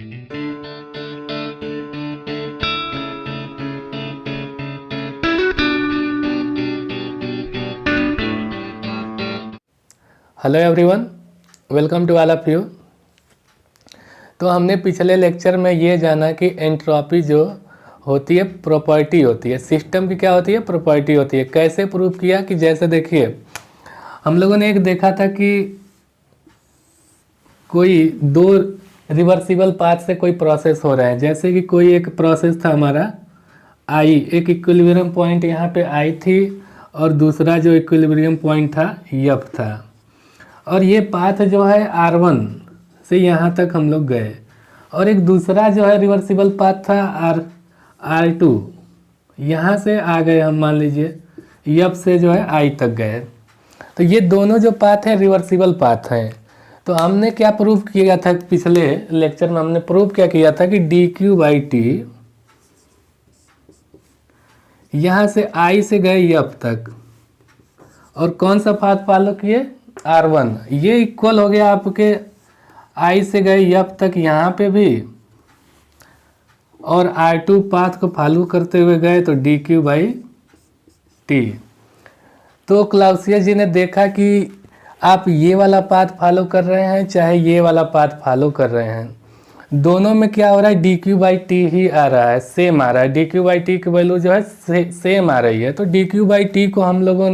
Hello everyone, welcome to all of you. तो हमने पिछले लेक्चर में ये जाना कि एंट्रोपी जो होती है प्रॉपर्टी होती है, सिस्टम की क्या होती है, प्रॉपर्टी होती है। कैसे प्रूव किया कि जैसे देखिए हम लोगों ने एक देखा था कि कोई दो रिवर्सिबल पाथ से कोई प्रोसेस हो रहा है। जैसे कि कोई एक प्रोसेस था हमारा आई, एक इक्विलिब्रियम पॉइंट यहाँ पे आई थी और दूसरा जो इक्विलिब्रियम पॉइंट था एफ था, और ये पाथ जो है R1 से यहाँ तक हम लोग गए, और एक दूसरा जो है रिवर्सिबल पाथ था R2, यहाँ से आ गए हम, मान लीजिए एफ से जो है आई तक गए। तो ये दोनों जो पाथ हैं रिवर्सिबल पाथ हैं। तो हमने क्या प्रूव किया था पिछले लेक्चर में, हमने प्रूव क्या किया था कि dq/t यहाँ से आई से गए एफ तक, और कौन सा पाथ फॉलो किए, R1। ये इक्वल हो गया आपके आई से गए एफ तक यहाँ पे भी, और R2 पाथ को फॉलो करते हुए गए तो dq/t। तो क्लाउसियस जी ने देखा कि आप ये वाला पाथ फॉलो कर रहे हैं चाहे ये वाला पाथ फॉलो कर रहे हैं, दोनों में क्या हो रहा है, dq/t ही आ रहा है, सेम आ रहा है। dq/t की वैल्यू जो है सेम आ रही है। तो dq/t को हम लोगों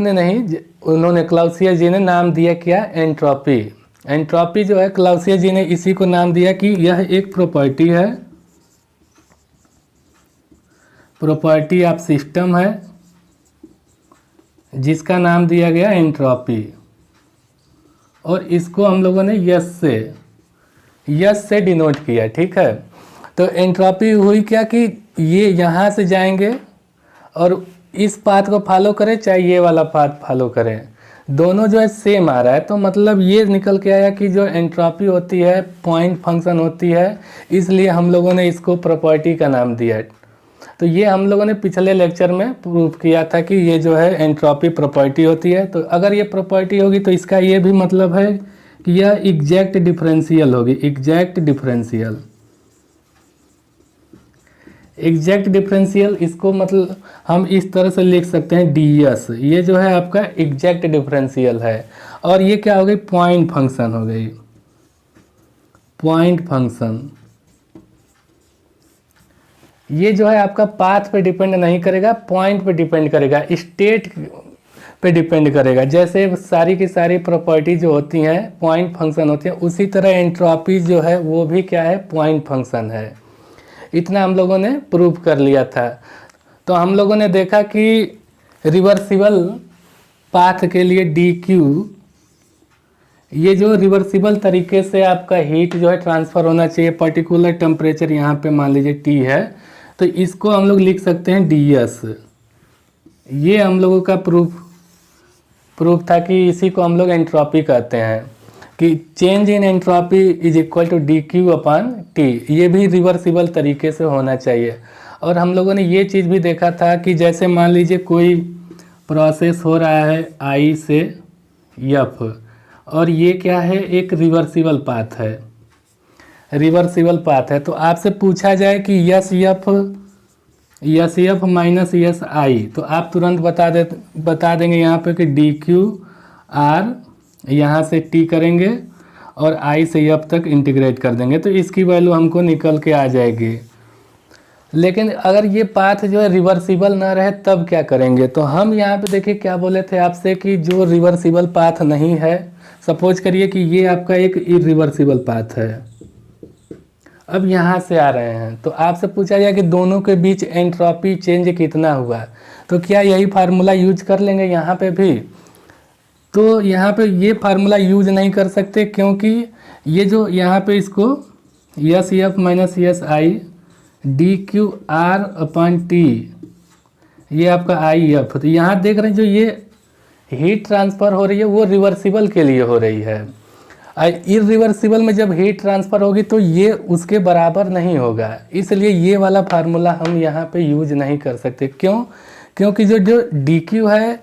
ने नहीं, उन्होंने क्लाउसियस जी ने नाम दिया क्या, एंट्रोपी। एंट्रोपी जो है क्लाउसियस जी ने इसी को नाम दिया कि यह एक प्रॉपर्टी है, प्रॉपर्टी ऑफ सिस्टम है, जिसका नाम दिया गया एंट्रोपी। और इसको हम लोगों ने यस से डिनोट किया, ठीक है। तो एंट्रोपी हुई क्या कि ये यहाँ से जाएंगे और इस पाथ को फॉलो करें चाहे ये वाला पाथ फॉलो करें, दोनों जो है सेम आ रहा है। तो मतलब ये निकल के आया कि जो एंट्रोपी होती है पॉइंट फंक्शन होती है, इसलिए हम लोगों ने इसको प्रॉपर्टी का नाम दिया। तो ये हम लोगों ने पिछले लेक्चर में प्रूव किया था कि ये जो है एंट्रोपी प्रॉपर्टी होती है। तो अगर ये प्रॉपर्टी होगी तो इसका ये भी मतलब है कि यह एग्जैक्ट डिफरेंशियल होगी, एग्जैक्ट डिफरेंशियल। एग्जैक्ट डिफरेंशियल, इसको मतलब हम इस तरह से लिख सकते हैं ds, ये जो है आपका एग्जैक्ट डिफरेंशियल है। और ये क्या हो गई, पॉइंट फंक्शन हो गई, पॉइंट फंक्शन। ये जो है आपका पाथ पे डिपेंड नहीं करेगा, पॉइंट पे डिपेंड करेगा, स्टेट पे डिपेंड करेगा। जैसे सारी की सारी प्रॉपर्टी जो होती हैं पॉइंट फंक्शन होती हैं, उसी तरह एंट्रोपी जो है वो भी क्या है, पॉइंट फंक्शन है। इतना हम लोगों ने प्रूव कर लिया था। तो हम लोगों ने देखा कि रिवर्सिबल पाथ के लिए dq, ये जो रिवर्सिबल तरीके से आपका हीट जो है ट्रांसफ़र होना चाहिए, पर्टिकुलर टेम्परेचर यहाँ पे मान लीजिए T है, तो इसको हम लोग लिख सकते हैं ds। ये हम लोगों का प्रूफ था कि इसी को हम लोग एंट्रोपी कहते हैं कि change in entropy is equal to dq/t। ये भी रिवर्सिबल तरीके से होना चाहिए। और हम लोगों ने ये चीज़ भी देखा था कि जैसे मान लीजिए कोई प्रोसेस हो रहा है I से F, और ये क्या है, एक रिवर्सिबल पाथ है, रिवर्सिबल पाथ है। तो आपसे पूछा जाए कि yes F minus yes I, तो आप तुरंत बता देंगे यहाँ पे कि dq/r, यहाँ से t करेंगे और I से F तक इंटीग्रेट कर देंगे, तो इसकी वैल्यू हमको निकल के आ जाएगी। लेकिन अगर ये पाथ जो है रिवर्सिबल ना रहे तब क्या करेंगे, तो हम यहाँ पे देखिए क्या बोले थे आपसे कि जो रिवर्सिबल पाथ नहीं है, सपोज करिए कि ये आपका एक इरिवर्सिबल पाथ है, अब यहाँ से आ रहे हैं, तो आपसे पूछा जाए कि दोनों के बीच एंट्रोपी चेंज कितना हुआ, तो क्या यही फार्मूला यूज कर लेंगे यहाँ पे भी। तो यहाँ पे ये फार्मूला यूज नहीं कर सकते, क्योंकि ये जो यहाँ पे इसको yes F minus yes I dq/t, ये आपका आई एफ। तो यहाँ देख रहे हैं जो ये हीट ट्रांसफ़र हो रही है वो रिवर्सिबल के लिए हो रही है। इरिवर्सिबल में जब हीट ट्रांसफ़र होगी तो ये उसके बराबर नहीं होगा, इसलिए ये वाला फार्मूला हम यहाँ पे यूज नहीं कर सकते। क्यों? क्योंकि जो dq है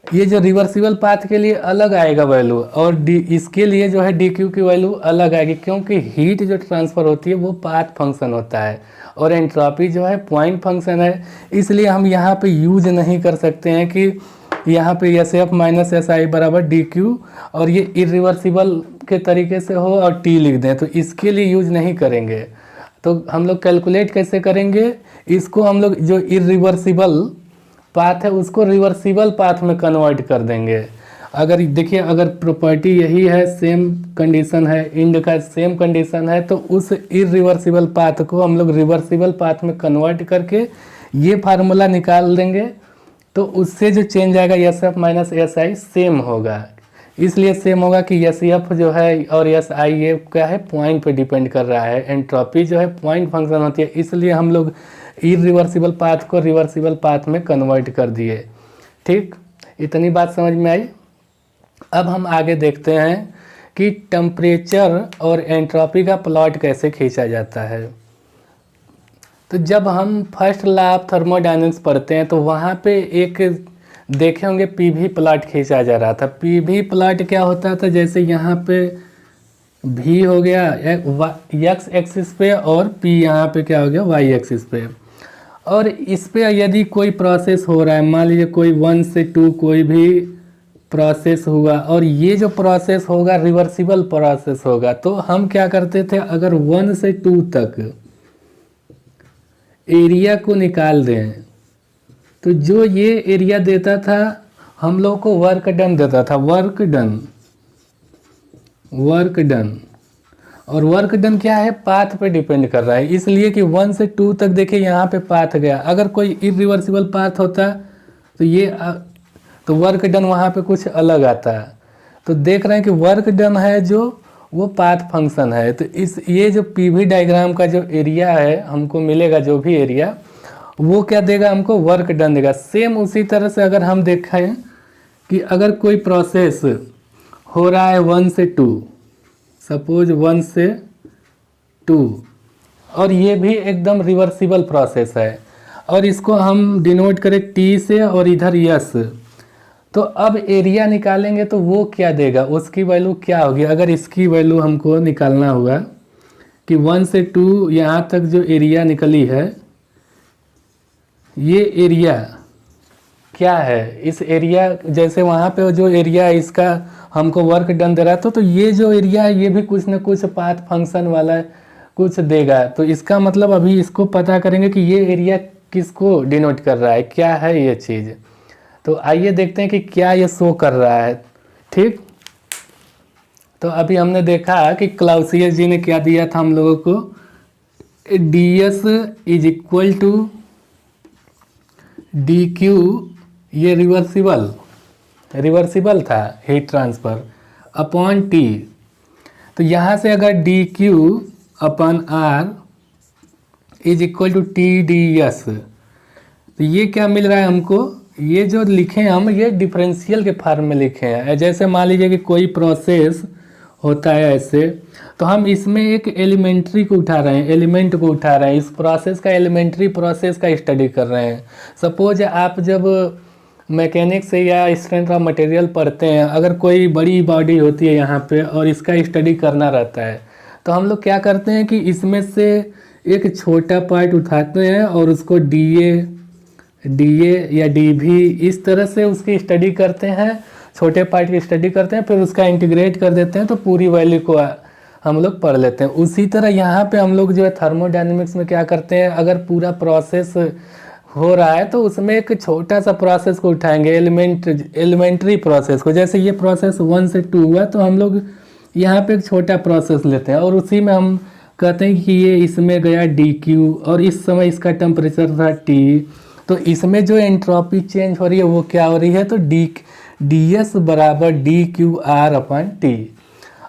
ये जो रिवर्सिबल पाथ के लिए अलग आएगा वैल्यू, और इसके लिए जो है डी क्यू की वैल्यू अलग आएगी, क्योंकि हीट जो ट्रांसफ़र होती है वो पाथ फंक्शन होता है और एंट्रोपी जो है पॉइंट फंक्शन है। इसलिए हम यहाँ पे यूज नहीं कर सकते हैं कि यहाँ पे S F minus S I बराबर डी क्यू और ये इरिवर्सिबल के तरीके से हो और टी लिख दें, तो इसके लिए यूज नहीं करेंगे। तो हम लोग कैलकुलेट कैसे करेंगे, इसको हम लोग जो इरिवर्सिबल पाथ है उसको रिवर्सिबल पाथ में कन्वर्ट कर देंगे। अगर देखिए, अगर प्रॉपर्टी यही है, सेम कंडीशन है, इंड का सेम कंडीशन है, तो उस इरिवर्सिबल पाथ को हम लोग रिवर्सिबल पाथ में कन्वर्ट करके ये फार्मूला निकाल देंगे, तो उससे जो चेंज आएगा S F minus S I same होगा। इसलिए सेम होगा कि एस एफ जो है और एस आई ये क्या है, पॉइंट पे डिपेंड कर रहा है, एंट्रोपी जो है पॉइंट फंक्शन होती है, इसलिए हम लोग इरिवर्सिबल पाथ को रिवर्सिबल पाथ में कन्वर्ट कर दिए। ठीक, इतनी बात समझ में आई। अब हम आगे देखते हैं कि टेम्परेचर और एंट्रोपी का प्लॉट कैसे खींचा जाता है। तो जब हम फर्स्ट लॉ ऑफ थर्मोडायनेमिक्स पढ़ते हैं तो वहाँ पे एक देखे होंगे पीवी प्लॉट खींचा जा रहा था। पीवी प्लॉट क्या होता था, जैसे यहाँ पे भी हो गया एक्स एक्सिस पे और पी यहाँ पे क्या हो गया वाई एक्सिस पे, और इस पे यदि कोई प्रोसेस हो रहा है, मान लीजिए कोई 1 से 2 कोई भी प्रोसेस हुआ और ये जो प्रोसेस होगा रिवर्सिबल प्रोसेस होगा, तो हम क्या करते थे, अगर 1 से 2 तक एरिया को निकाल दें तो जो ये एरिया देता था हम लोग को वर्क डन देता था, वर्क डन। और वर्क डन क्या है, पाथ पे डिपेंड कर रहा है, इसलिए कि 1 से 2 तक देखिए यहाँ पे पाथ गया। अगर कोई इरिवर्सिबल पाथ होता तो ये तो वर्क डन वहाँ पे कुछ अलग आता। तो देख रहे हैं कि वर्क डन है जो वो पाथ फंक्शन है। तो इस ये जो पीवी डायग्राम का जो एरिया है हमको मिलेगा, जो भी एरिया, वो क्या देगा हमको, वर्क डन देगा। सेम उसी तरह से अगर हम देखें कि अगर कोई प्रोसेस हो रहा है 1 से 2, सपोज 1 से 2, और ये भी एकदम रिवर्सिबल प्रोसेस है, और इसको हम डिनोट करें टी से और इधर यस, तो अब एरिया निकालेंगे तो वो क्या देगा, उसकी वैल्यू क्या होगी। अगर इसकी वैल्यू हमको निकालना होगा कि 1 से 2 यहाँ तक जो एरिया निकली है, ये एरिया क्या है, इस एरिया जैसे वहाँ पे जो एरिया है इसका हमको वर्क डन दे रहा है, तो ये जो एरिया है ये भी कुछ ना कुछ पाथ फंक्शन वाला कुछ देगा। तो इसका मतलब अभी इसको पता करेंगे कि ये एरिया किसको डिनोट कर रहा है, क्या है ये चीज़। तो आइए देखते हैं कि क्या ये शो कर रहा है। ठीक, तो अभी हमने देखा कि क्लाउसियस जी ने क्या दिया था हम लोगों को, ds is equal to D Q, ये रिवर्सिबल था हीट ट्रांसफ़र, अपॉन टी। तो यहाँ से अगर D Q upon R is equal to T D S, तो ये क्या मिल रहा है हमको, ये जो लिखे हैं हम ये डिफरेंशियल के फॉर्म में लिखे हैं। जैसे मान लीजिए कि कोई प्रोसेस होता है ऐसे, तो हम इसमें एक एलिमेंट्री को उठा रहे हैं, एलिमेंट को उठा रहे हैं, इस प्रोसेस का एलिमेंट्री प्रोसेस का स्टडी कर रहे हैं। सपोज आप जब मैकेनिक्स या स्ट्रेंथ ऑफ मटेरियल पढ़ते हैं, अगर कोई बड़ी बॉडी होती है यहाँ पे और इसका स्टडी करना रहता है, तो हम लोग क्या करते हैं कि इसमें से एक छोटा पार्ट उठाते हैं और उसको डीए या डीवी इस तरह से उसकी स्टडी करते हैं, छोटे पार्ट की स्टडी करते हैं, फिर उसका इंटीग्रेट कर देते हैं, तो पूरी वैल्यू को हम लोग पढ़ लेते हैं। उसी तरह यहाँ पे हम लोग जो है थर्मोडायनेमिक्स में क्या करते हैं, अगर पूरा प्रोसेस हो रहा है तो उसमें एक छोटा सा प्रोसेस को उठाएंगे, एलिमेंट्री प्रोसेस को। जैसे ये प्रोसेस 1 से 2 हुआ, तो हम लोग यहाँ पे एक छोटा प्रोसेस लेते हैं और उसी में हम कहते हैं कि ये इसमें गया डी क्यू और इस समय इसका टेम्परेचर था टी, तो इसमें जो एंट्रोपी चेंज हो रही है वो क्या हो रही है, तो डी एस बराबर D Q are upon T,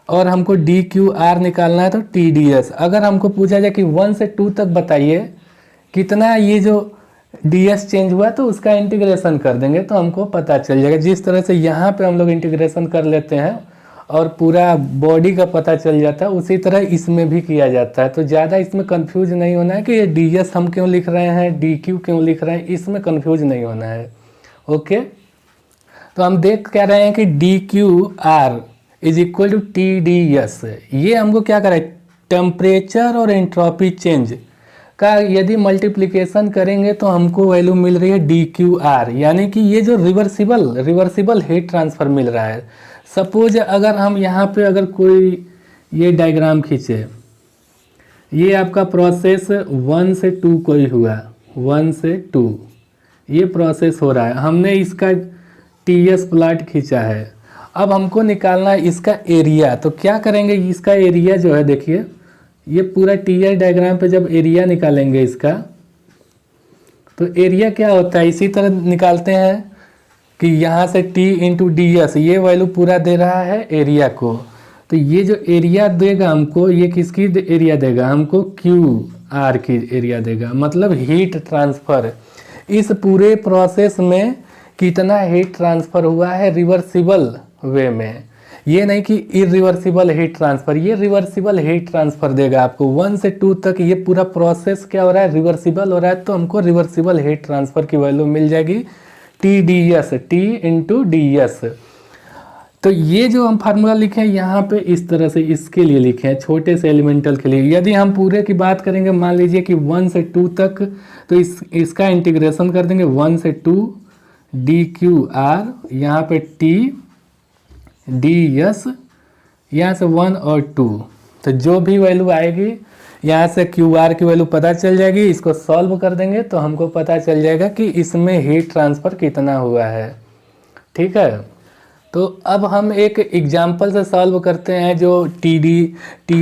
और हमको डी क्यू आर निकालना है तो टी डी एस। अगर हमको पूछा जाए कि 1 से 2 तक बताइए कितना ये जो डी एस चेंज हुआ, तो उसका इंटीग्रेशन कर देंगे तो हमको पता चल जाएगा। जिस तरह से यहाँ पे हम लोग इंटीग्रेशन कर लेते हैं और पूरा बॉडी का पता चल जाता है, उसी तरह इसमें भी किया जाता है। तो ज़्यादा इसमें कंफ्यूज नहीं होना है कि ये डी एस हम क्यों लिख रहे हैं, डी क्यू क्यों लिख रहे हैं, इसमें कंफ्यूज नहीं होना है। ओके, तो हम देख क्या रहे हैं कि D Q R is equal to T D S. ये हमको क्या करा है, टेम्परेचर और एंट्रोपी चेंज का यदि मल्टीप्लिकेशन करेंगे तो हमको वैल्यू मिल रही है डी क्यू आर, यानी कि ये जो रिवर्सिबल हीट ट्रांसफ़र मिल रहा है। सपोज अगर हम यहाँ पे अगर कोई ये डायग्राम खींचे, ये आपका प्रोसेस 1 से 2 कोई हुआ, 1 से 2 ये प्रोसेस हो रहा है, हमने इसका टी एस प्लॉट खींचा है। अब हमको निकालना है इसका एरिया। तो क्या करेंगे, इसका एरिया जो है देखिए, ये पूरा टी एस डायग्राम पे जब एरिया निकालेंगे इसका, तो एरिया क्या होता है, इसी तरह निकालते हैं कि यहाँ से टी इंटू डी एस, ये वैल्यू पूरा दे रहा है एरिया को। तो ये जो एरिया देगा हमको, ये किसकी एरिया देगा हमको, क्यू आर की एरिया देगा, मतलब हीट ट्रांसफ़र। इस पूरे प्रोसेस में कितना हीट ट्रांसफ़र हुआ है रिवर्सिबल वे में, ये नहीं कि इरिवर्सिबल हीट ट्रांसफ़र, ये रिवर्सिबल हीट ट्रांसफ़र देगा आपको। 1 से 2 तक ये पूरा प्रोसेस क्या हो रहा है, रिवर्सिबल हो रहा है, तो हमको रिवर्सिबल हीट ट्रांसफ़र की वैल्यू मिल जाएगी T D S, T into D S. तो ये जो हम फार्मूला लिखे हैं यहाँ पे इस तरह से इसके लिए लिखे हैं, छोटे से एलिमेंटल के लिए। यदि हम पूरे की बात करेंगे, मान लीजिए कि 1 से 2 तक, तो इसका इंटीग्रेशन कर देंगे 1 से 2 डी क्यू आर, यहाँ पे टी डी एस, यहाँ से 1 और 2, तो जो भी वैल्यू आएगी यहाँ से क्यू आर की वैल्यू पता चल जाएगी। इसको सॉल्व कर देंगे तो हमको पता चल जाएगा कि इसमें हीट ट्रांसफ़र कितना हुआ है। ठीक है, तो अब हम एक एग्जाम्पल से सॉल्व करते हैं, जो टी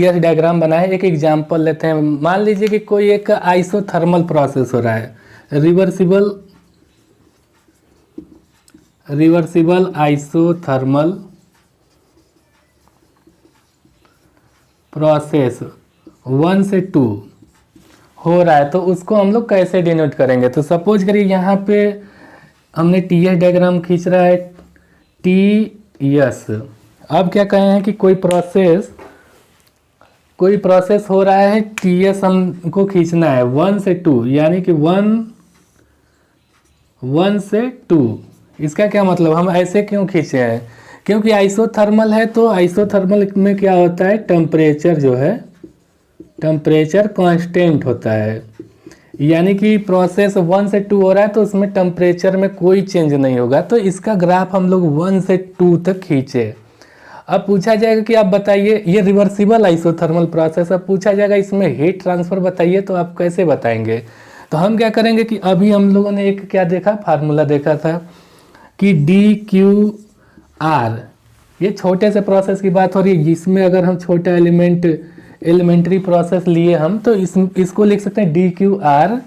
एस डायग्राम बना है। एक एग्जाम्पल लेते हैं, मान लीजिए कि कोई एक आइसोथर्मल प्रोसेस हो रहा है, रिवर्सिबल आइसोथर्मल प्रोसेस 1 से 2 हो रहा है, तो उसको हम लोग कैसे डिनोट करेंगे। तो सपोज करिए यहाँ पे हमने टी एस डायग्राम खींच रहा है, टी एस। अब क्या कहे हैं कि कोई प्रोसेस हो रहा है, टी एस हमको खींचना है 1 से 2, यानी कि 1 से 2। इसका क्या मतलब, हम ऐसे क्यों खींचे हैं, क्योंकि आइसोथर्मल है, तो आइसोथर्मल में क्या होता है, टेम्परेचर जो है, टेम्परेचर कांस्टेंट होता है, यानी कि प्रोसेस 1 से 2 हो रहा है तो उसमें टेम्परेचर में कोई चेंज नहीं होगा। तो इसका ग्राफ हम लोग 1 से 2 तक खींचे। अब पूछा जाएगा कि आप बताइए, ये रिवर्सिबल आइसोथर्मल प्रोसेस, अब पूछा जाएगा इसमें हीट ट्रांसफ़र बताइए, तो आप कैसे बताएंगे। तो हम क्या करेंगे कि अभी हम लोगों ने एक क्या देखा, फार्मूला देखा था कि डी क्यू आर, ये छोटे से प्रोसेस की बात हो रही है, जिसमें अगर हम छोटा एलिमेंट्री प्रोसेस लिए हम, तो इसको लिख सकते हैं D Q R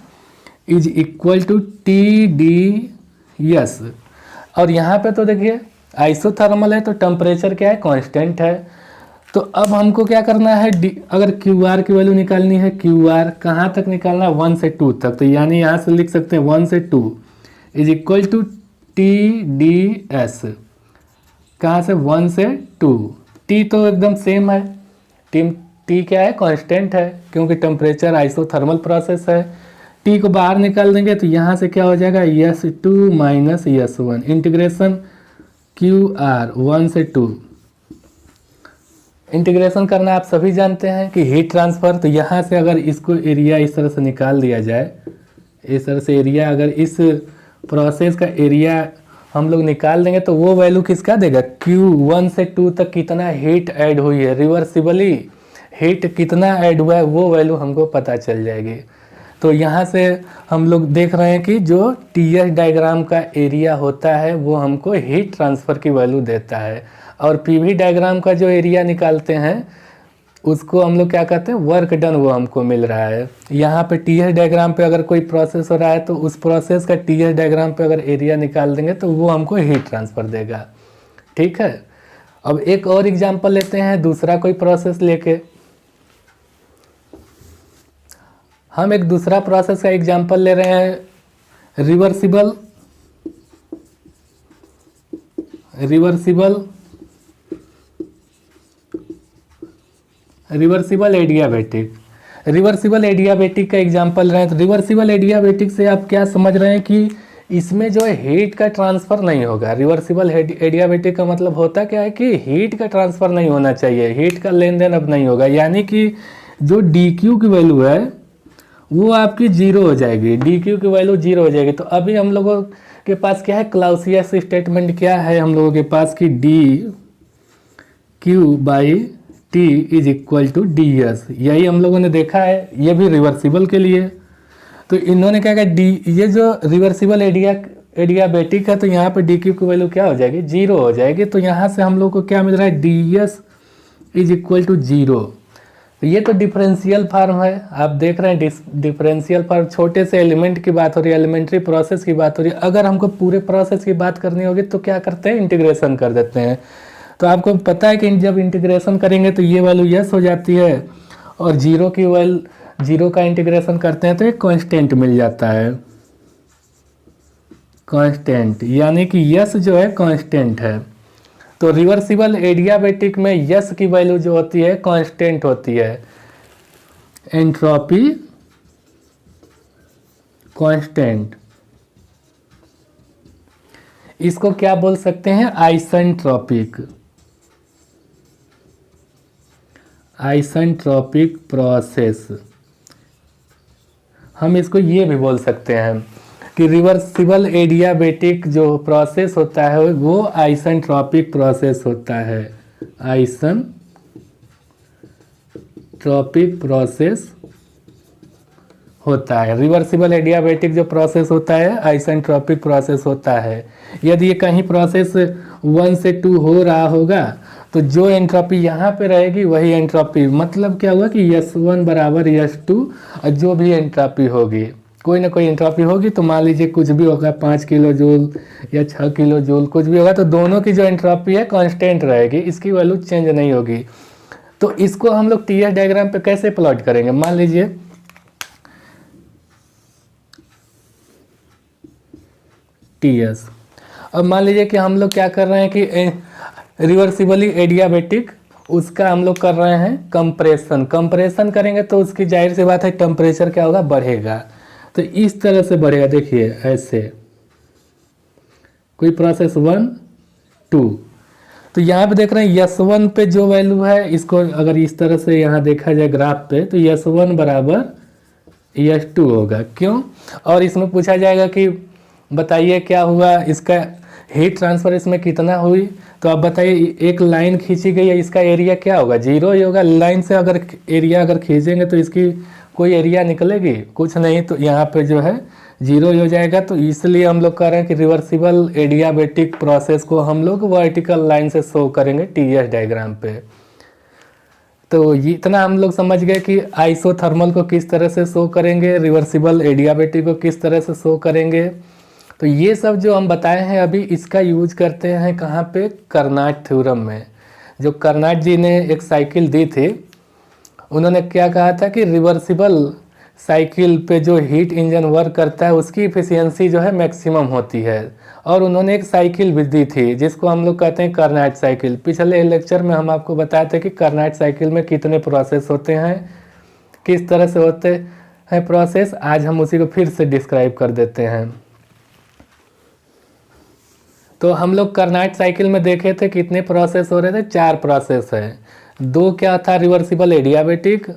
is equal to T D S. और यहाँ पे तो देखिए आइसोथर्मल है तो टेम्परेचर क्या है, कांस्टेंट है। तो अब हमको क्या करना है, अगर क्यू आर की वैल्यू निकालनी है, क्यू आर कहाँ तक निकालना है, 1 से 2 तक। तो यानी यहाँ से लिख सकते हैं 1 से 2 is equal to T D S, कहाँ से 1 से 2। टी तो एकदम सेम है, टी क्या है, कांस्टेंट है, क्योंकि टेम्परेचर आइसोथर्मल प्रोसेस है। टी को बाहर निकाल देंगे तो यहाँ से क्या हो जाएगा, S2 minus S1, integration Q R 1 से 2। इंटीग्रेशन करना आप सभी जानते हैं कि हीट ट्रांसफ़र। तो यहाँ से अगर इसको एरिया इस तरह से निकाल दिया जाए, इस तरह से एरिया, अगर इस प्रोसेस का एरिया हम लोग निकाल देंगे तो वो वैल्यू किसका देगा, Q1 से 2 तक कितना हीट ऐड हुई है, रिवर्सिबली हीट कितना ऐड हुआ है, वो वैल्यू हमको पता चल जाएगी। तो यहाँ से हम लोग देख रहे हैं कि जो टी एस डायग्राम का एरिया होता है वो हमको हीट ट्रांसफ़र की वैल्यू देता है, और पीवी डायग्राम का जो एरिया निकालते हैं उसको हम लोग क्या कहते हैं, वर्क डन, वो हमको मिल रहा है। यहाँ पे टी एस डायग्राम पे अगर कोई प्रोसेस हो रहा है तो उस प्रोसेस का टी एस डायग्राम पे अगर एरिया निकाल देंगे तो वो हमको हीट ट्रांसफ़र देगा। ठीक है, अब एक और एग्जांपल लेते हैं, दूसरा कोई प्रोसेस लेके। हम एक दूसरा प्रोसेस का एग्जांपल ले रहे हैं, रिवर्सिबल एडियाबैटिक का एग्जांपल रहे हैं। तो रिवर्सिबल एडियाबैटिक से आप क्या समझ रहे हैं कि इसमें जो है हीट का ट्रांसफ़र नहीं होगा। रिवर्सिबल एडियाबेटिक का मतलब होता क्या है कि हीट का ट्रांसफ़र नहीं होना चाहिए, हीट का लेन देन अब नहीं होगा, यानी कि जो डी क्यू की वैल्यू है वो आपकी जीरो हो जाएगी, डी क्यू की वैल्यू जीरो हो जाएगी। तो अभी हम लोगों के पास क्या है, क्लाउसियस स्टेटमेंट क्या है हम लोगों के पास कि D Q by T is equal to D S, यही हम लोगों ने देखा है, ये भी रिवर्सिबल के लिए। तो इन्होंने क्या कहा, डी, ये जो रिवर्सिबल एडियाबेटिक है तो यहाँ पे डी क्यू की वैल्यू क्या हो जाएगी, जीरो हो जाएगी। तो यहाँ से हम लोग को क्या मिल रहा है, D S is equal to zero. ये तो डिफरेंशियल फॉर्म है, आप देख रहे हैं डिफरेंशियल फॉर्म, छोटे से एलिमेंट की बात हो रही है, एलिमेंट्री प्रोसेस की बात हो रही है। अगर हमको पूरे प्रोसेस की बात करनी होगी तो क्या करते हैं, इंटीग्रेशन कर देते हैं। तो आपको पता है कि जब इंटीग्रेशन करेंगे तो ये वैल्यू यस हो जाती है, और जीरो की वैल्यू, जीरो का इंटीग्रेशन करते हैं तो एक कांस्टेंट मिल जाता है, कांस्टेंट, यानी कि यस जो है कांस्टेंट है। तो रिवर्सिबल एडियाबेटिक में यस की वैल्यू जो होती है कांस्टेंट होती है, एंट्रोपी कांस्टेंट। इसको क्या बोल सकते हैं, आइसेंट्रोपिक, आइसेंट्रोपिक प्रोसेस। हम इसको ये भी बोल सकते हैं कि रिवर्सिबल एडियाबेटिक जो प्रोसेस होता है वो आइसेंट्रोपिक प्रोसेस होता है, आइसेंट्रोपिक प्रोसेस होता है। रिवर्सिबल एडियाबेटिक जो प्रोसेस होता है आइसेंट्रोपिक प्रोसेस होता है। यदि ये कहीं प्रोसेस 1 से 2 हो रहा होगा तो जो एंट्रोपी यहाँ पे रहेगी वही एंट्रोपी, मतलब क्या हुआ कि S1 बराबर S2, और जो भी एंट्रोपी होगी, कोई ना कोई एंट्रोपी होगी, तो मान लीजिए कुछ भी होगा 5 किलो जूल या 6 किलो जूल, कुछ भी होगा, तो दोनों की जो एंट्रोपी है कांस्टेंट रहेगी, इसकी वैल्यू चेंज नहीं होगी। तो इसको हम लोग टीएस डायग्राम पे कैसे प्लॉट करेंगे, मान लीजिए टीएस, अब मान लीजिए कि हम लोग क्या कर रहे हैं कि रिवर्सिबली एडियाबेटिक उसका हम लोग कर रहे हैं कंप्रेशन, कंप्रेशन करेंगे तो उसकी जाहिर सी बात है टेम्परेचर क्या होगा, बढ़ेगा। तो इस तरह से बढ़ेगा, देखिए ऐसे कोई प्रोसेस 1 2, तो यहाँ पे देख रहे हैं S1 पे जो वैल्यू है, इसको अगर इस तरह से यहाँ देखा जाए ग्राफ पे, तो S1 बराबर S2 होगा। क्यों, और इसमें पूछा जाएगा कि बताइए क्या हुआ, इसका हीट ट्रांसफर इसमें कितना हुई, तो आप बताइए एक लाइन खींची गई है, इसका एरिया क्या होगा, जीरो ही होगा। लाइन से अगर एरिया अगर खींचेंगे तो इसकी कोई एरिया निकलेगी, कुछ नहीं, तो यहाँ पे जो है जीरो ही हो जाएगा। तो इसलिए हम लोग कह रहे हैं कि रिवर्सिबल एडियाबेटिक प्रोसेस को हम लोग वर्टिकल लाइन से शो करेंगे टीएस डायग्राम पे। तो इतना हम लोग समझ गए कि आइसोथर्मल को किस तरह से शो करेंगे, रिवर्सिबल एडियाबेटिक को किस तरह से शो करेंगे। तो ये सब जो हम बताए हैं अभी, इसका यूज करते हैं कहाँ पे, कर्नाट थ्योरम में। जो कर्नाट जी ने एक साइकिल दी थी, उन्होंने क्या कहा था कि रिवर्सिबल साइकिल पे जो हीट इंजन वर्क करता है उसकी इफिशियंसी जो है मैक्सिमम होती है। और उन्होंने एक साइकिल भी दी थी जिसको हम लोग कहते हैं कर्नाट साइकिल। पिछले लेक्चर में हम आपको बताए थे कि कर्नाट साइकिल में कितने प्रोसेस होते हैं, किस तरह से होते हैं प्रोसेस। आज हम उसी को फिर से डिस्क्राइब कर देते हैं। तो हम लोग कर्नाट साइकिल में देखे थे कितने प्रोसेस हो रहे थे, 4 प्रोसेस है। 2 क्या था, रिवर्सिबल एडियाबेटिक,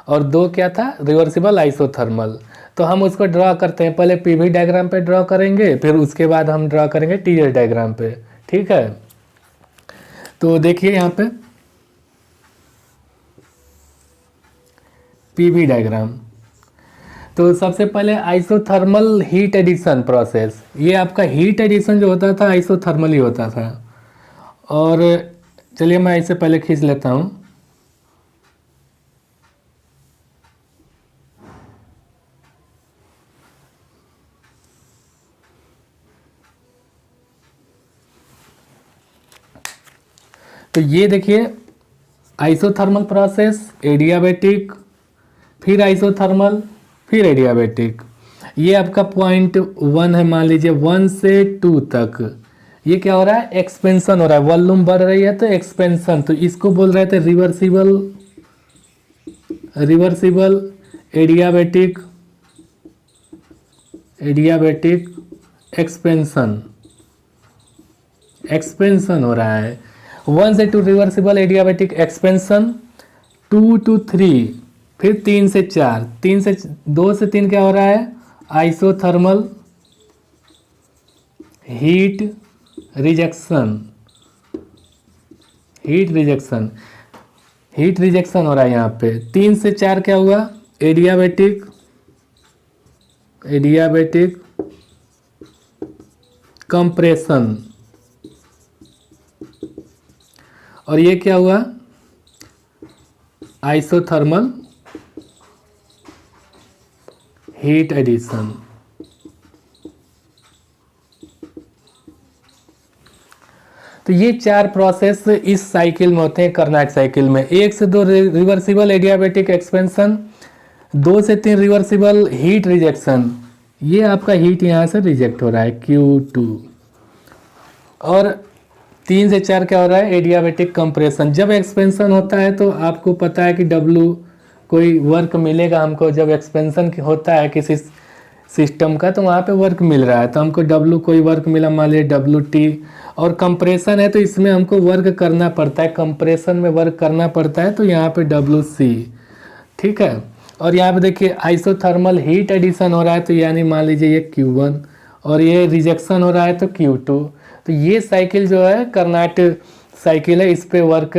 और 2 क्या था, रिवर्सिबल आइसोथर्मल। तो हम उसको ड्रॉ करते हैं, पहले पीवी डायग्राम पे ड्रॉ करेंगे, फिर उसके बाद हम ड्रॉ करेंगे टीएस डायग्राम पे, ठीक है। तो देखिए यहाँ पे पीवी डायग्राम। तो सबसे पहले आइसोथर्मल हीट एडिशन प्रोसेस, ये आपका हीट एडिशन जो होता था आइसोथर्मल ही होता था। और चलिए मैं इसे पहले खींच लेता हूँ। तो ये देखिए आइसोथर्मल प्रोसेस, एडियाबेटिक, फिर आइसोथर्मल, फिर एडियाबेटिक। ये आपका पॉइंट 1 है, मान लीजिए 1 से 2 तक ये क्या हो रहा है, एक्सपेंशन हो रहा है, वॉल्यूम बढ़ रही है तो एक्सपेंशन। तो इसको बोल रहे थे रिवर्सिबल एडियाबेटिक एक्सपेंशन हो रहा है। 1 से 2 रिवर्सिबल एडियाबैटिक एक्सपेंशन, 2 to 3, फिर 3 से 4, 2 से 3 क्या हो रहा है, आइसोथर्मल हीट रिजेक्शन हो रहा है यहाँ पे। 3 से 4 क्या हुआ, एडियाबैटिक कंप्रेशन, और ये क्या हुआ, आइसोथर्मल हीट एडिशन। तो ये 4 प्रोसेस इस साइकिल में होते हैं, कर्नाट साइकिल में। 1 से 2 रिवर्सिबल एडियाबैटिक एक्सपेंशन, 2 से 3 रिवर्सिबल हीट रिजेक्शन, ये आपका हीट यहाँ से रिजेक्ट हो रहा है Q2, और 3 से 4 क्या हो रहा है, एडियाबैटिक कंप्रेशन। जब एक्सपेंशन होता है तो आपको पता है कि W कोई वर्क मिलेगा हमको। जब एक्सपेंशन होता है किसी सिस्टम का तो वहाँ पे वर्क मिल रहा है, तो हमको W कोई वर्क मिला, मान लीजिए WT। और कंप्रेशन है तो इसमें हमको वर्क करना पड़ता है, कंप्रेशन में वर्क करना पड़ता है, तो यहाँ पे WC, ठीक है। और यहाँ पे देखिए आइसोथर्मल हीट एडिशन हो रहा है, तो यानी मान लीजिए ये Q1, और ये रिजेक्शन हो रहा है तो Q2। तो ये साइकिल जो है कर्नाट साइकिल है, इस पे वर्क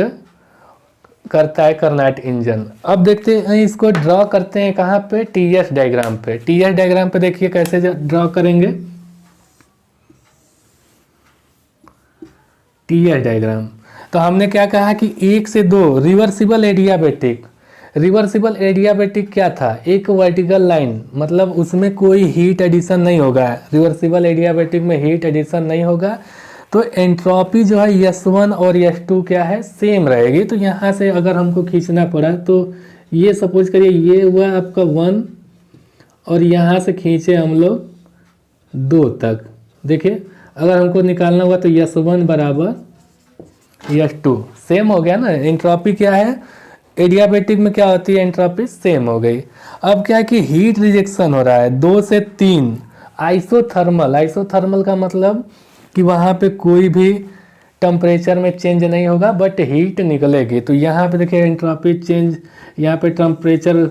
करता है कर्नाट इंजन। अब देखते हैं इसको ड्रॉ करते हैं कहाँ पे, TS डायग्राम पे। TS डायग्राम पे देखिए कैसे ड्रॉ करेंगे। TS डायग्राम तो हमने क्या कहा कि 1 से 2 रिवर्सिबल एडियाबैटिक क्या था, एक वर्टिकल लाइन, मतलब उसमें कोई हीट एडिशन नहीं होगा। रिवर्सिबल एडियाबैटिक में हीट एडिशन नहीं होगा, तो एंट्रोपी जो है S1 और S2 क्या है, सेम रहेगी। तो यहाँ से अगर हमको खींचना पड़ा तो ये सपोज करिए ये हुआ आपका 1, और यहाँ से खींचे हम लोग 2 तक। देखिए अगर हमको निकालना हुआ तो S1 बराबर S2, सेम हो गया ना। एंट्रोपी क्या है, एडियाबैटिक में क्या होती है, एंट्रोपी सेम हो गई। अब क्या है कि हीट रिजेक्शन हो रहा है 2 से 3, आइसोथर्मल का मतलब कि वहाँ पे कोई भी टेम्परेचर में चेंज नहीं होगा, बट हीट निकलेगी। तो यहाँ पे देखिए एंट्रोपी चेंज, यहाँ पे टेम्परेचर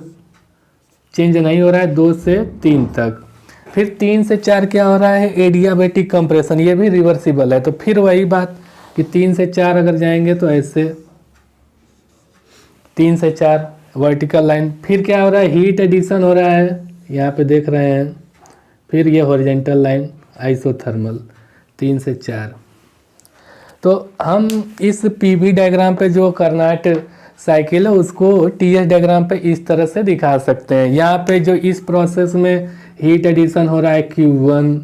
चेंज नहीं हो रहा है 2 से 3 तक। फिर 3 से 4 क्या हो रहा है, एडियाबैटिक कंप्रेशन, ये भी रिवर्सिबल है। तो फिर वही बात कि 3 से 4 अगर जाएंगे तो ऐसे 3 से 4 वर्टिकल लाइन। फिर क्या हो रहा है, हीट एडिशन हो रहा है, यहाँ पे देख रहे हैं। फिर ये हॉरिजॉन्टल लाइन आइसोथर्मल 3 से 4। तो हम इस PV डायग्राम पे जो कर्नाट साइकिल है उसको TS डायग्राम पे इस तरह से दिखा सकते हैं। यहाँ पे जो इस प्रोसेस में हीट एडिशन हो रहा है Q1,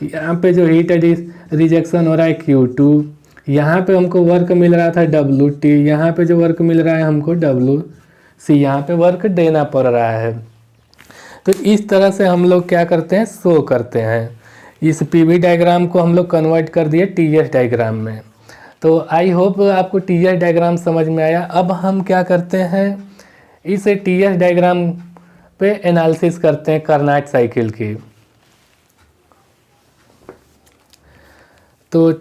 यहाँ पे जो हीट रिजेक्शन हो रहा है Q2, यहाँ पे हमको वर्क मिल रहा था WT, यहाँ पे जो वर्क मिल रहा है हमको WC, यहाँ पे वर्क देना पड़ रहा है। तो इस तरह से हम लोग क्या करते हैं, शो करते हैं। इस PV डायग्राम को हम लोग कन्वर्ट कर दिए TS डायग्राम में। तो आई होप आपको TS डायग्राम समझ में आया। अब हम क्या करते हैं, इस TS डायग्राम पे एनालिसिस करते हैं कर्नाट साइकिल की। तो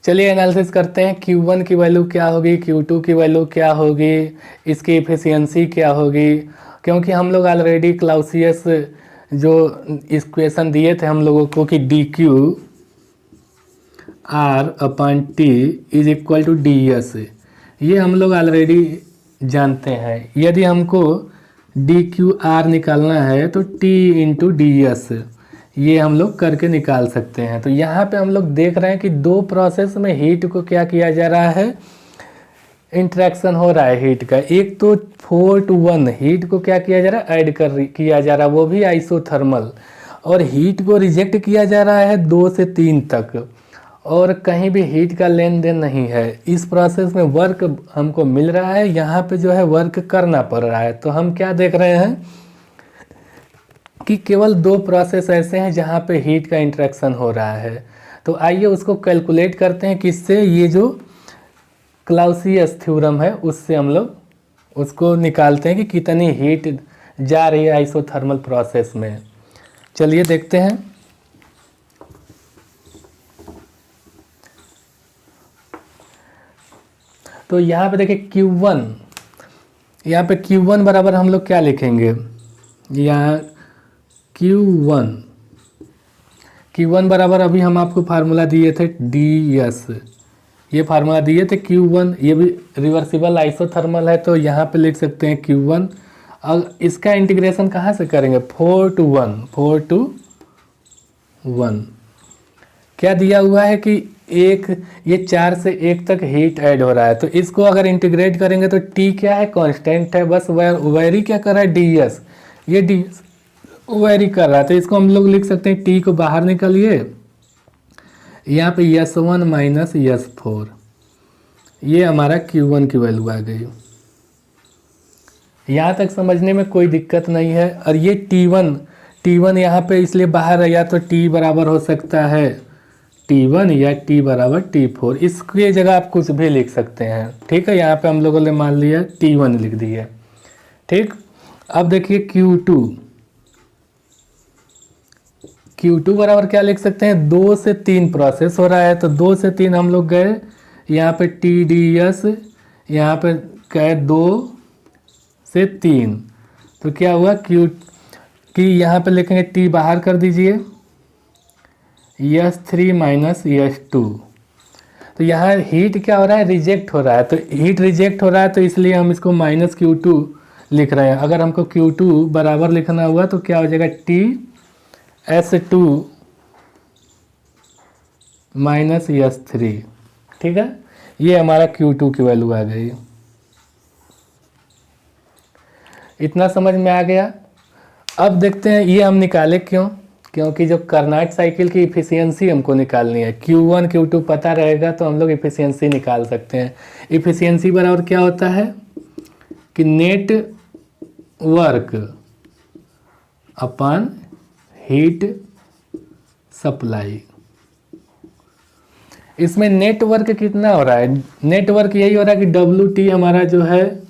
चलिए एनालिसिस करते हैं। Q1 की वैल्यू क्या होगी, Q2 की वैल्यू क्या होगी, इसकी एफिशिएंसी क्या होगी। क्योंकि हम लोग ऑलरेडी क्लाउसियस जो इक्वेशन दिए थे हम लोगों को कि dQ/T is equal to ds, ये हम लोग ऑलरेडी जानते हैं। यदि हमको dQr निकालना है तो T इंटू ds, ये हम लोग करके निकाल सकते हैं। तो यहाँ पे हम लोग देख रहे हैं कि 2 प्रोसेस में हीट को क्या किया जा रहा है, इंट्रैक्शन हो रहा है हीट का। एक तो 4 to 1 हीट को क्या किया जा रहा है, किया जा रहा है, वो भी आइसोथर्मल। और हीट को रिजेक्ट किया जा रहा है 2 से 3 तक, और कहीं भी हीट का लेन देन नहीं है। इस प्रोसेस में वर्क हमको मिल रहा है, यहाँ पे जो है वर्क करना पड़ रहा है। तो हम क्या देख रहे हैं कि केवल 2 प्रोसेस ऐसे हैं जहाँ पे हीट का इंट्रैक्शन हो रहा है। तो आइए उसको कैलकुलेट करते हैं, किससे, ये जो क्लाउसियस थ्योरम है उससे हम लोग उसको निकालते हैं कि कितनी हीट जा रही है आइसोथर्मल प्रोसेस में। चलिए देखते हैं। तो यहाँ पे देखिए Q1, यहाँ पे Q1 बराबर हम लोग क्या लिखेंगे, यहाँ Q1 बराबर अभी हम आपको फार्मूला दिए थे DS, ये फार्मूला दिए थे Q1, ये भी रिवर्सिबल आइसोथर्मल है तो यहाँ पे लिख सकते हैं Q1। अब इसका इंटीग्रेशन कहाँ से करेंगे, 4 to 1 क्या दिया हुआ है कि ये 4 से 1 तक हीट ऐड हो रहा है, तो इसको अगर इंटीग्रेट करेंगे तो T क्या है, कांस्टेंट है, बस वेरी क्या कर रहा है, DS, ये DS वेरी कर रहा है, तो इसको हम लोग लिख सकते हैं T को बाहर निकालिए, यहाँ पे S1 माइनस S4, ये हमारा Q1 की वैल्यू आ गई। यहाँ तक समझने में कोई दिक्कत नहीं है। और ये T1 यहाँ पे इसलिए बाहर है, या तो T बराबर हो सकता है T1 या T बराबर T4, इसकी जगह आप कुछ भी लिख सकते हैं, ठीक है। यहाँ पे हम लोगों ने मान लिया T1 लिख दिया, ठीक। अब देखिए Q2 बराबर क्या लिख सकते हैं, 2 से 3 प्रोसेस हो रहा है, तो 2 से 3 हम लोग गए, यहाँ पे TDS, यहाँ पे गए 2 से 3, तो क्या हुआ कि यहाँ पे लिखेंगे T बाहर कर दीजिए, S3 माइनस S2, तो यहाँ हीट क्या हो रहा है, रिजेक्ट हो रहा है, तो हीट रिजेक्ट हो रहा है तो इसलिए हम इसको माइनस Q2 लिख रहे हैं। अगर हमको Q2 बराबर लिखना हुआ तो क्या हो जाएगा, TS2 माइनस S3, ठीक है। ये हमारा Q2 की वैल्यू आ गई। इतना समझ में आ गया। अब देखते हैं ये हम निकाले क्यों, क्योंकि जो कार्नोट साइकिल की इफ़िशियंसी हमको निकालनी है, Q1 Q2 पता रहेगा तो हम लोग इफ़िशियंसी निकाल सकते हैं। इफ़िशियंसी बराबर क्या होता है कि net work upon heat supply. इसमें नेटवर्क कितना हो रहा है, नेटवर्क यही हो रहा है कि WT हमारा जो है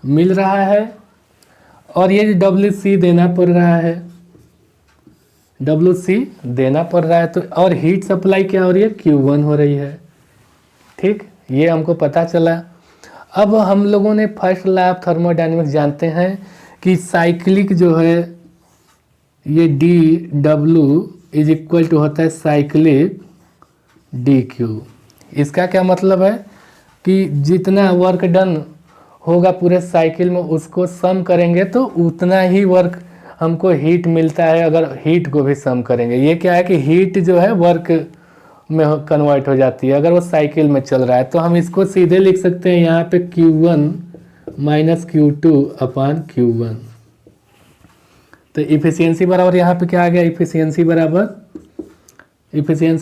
मिल रहा है, और ये WC देना पड़ रहा है, WC देना पड़ रहा है, तो और हीट सप्लाई क्या हो रही है, Q1 हो रही है, ठीक। ये हमको पता चला। अब हम लोगों ने फर्स्ट लॉ ऑफ थर्मोडायनेमिक्स जानते हैं कि साइक्लिक जो है ये dW इज इक्वल टू होता है साइक्लिक dQ। इसका क्या मतलब है कि जितना वर्क डन होगा पूरे साइकिल में उसको सम करेंगे तो उतना ही वर्क हमको हीट मिलता है, अगर हीट को भी सम करेंगे। ये क्या है कि हीट जो है वर्क में कन्वर्ट हो जाती है अगर वो साइकिल में चल रहा है, तो हम इसको सीधे लिख सकते हैं यहाँ पे Q1 minus Q2 upon Q1। तो इफिशियंसी बराबर यहाँ पे क्या आ गया, इफिशियंसी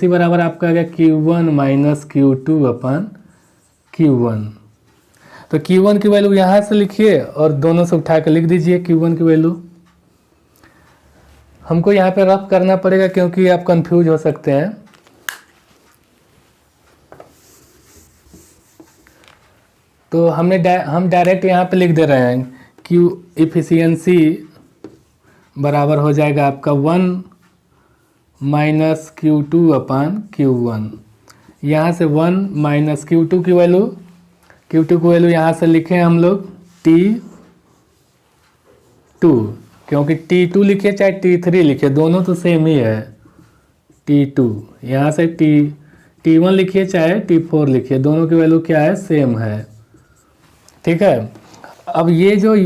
बराबर आपका आ गया Q1 minus Q2 upon Q1। तो Q1 की वैल्यू यहाँ से लिखिए और दोनों से उठा के लिख दीजिए Q1 की वैल्यू। हमको यहाँ पे रफ करना पड़ेगा क्योंकि आप कंफ्यूज हो सकते हैं। तो हम डायरेक्ट यहाँ पे लिख दे रहे हैं Q इफिशियंसी बराबर हो जाएगा आपका 1 माइनस Q2 अपॉन Q1। यहाँ से 1 माइनस Q2 की वैल्यू यहाँ से लिखें हम लोग T2, क्योंकि T2 लिखिए चाहे T3 लिखिए दोनों तो सेम ही है। T2 यहाँ से T1 लिखिए चाहे T4 लिखिए दोनों की वैल्यू क्या है, सेम है, ठीक है। अब ये जो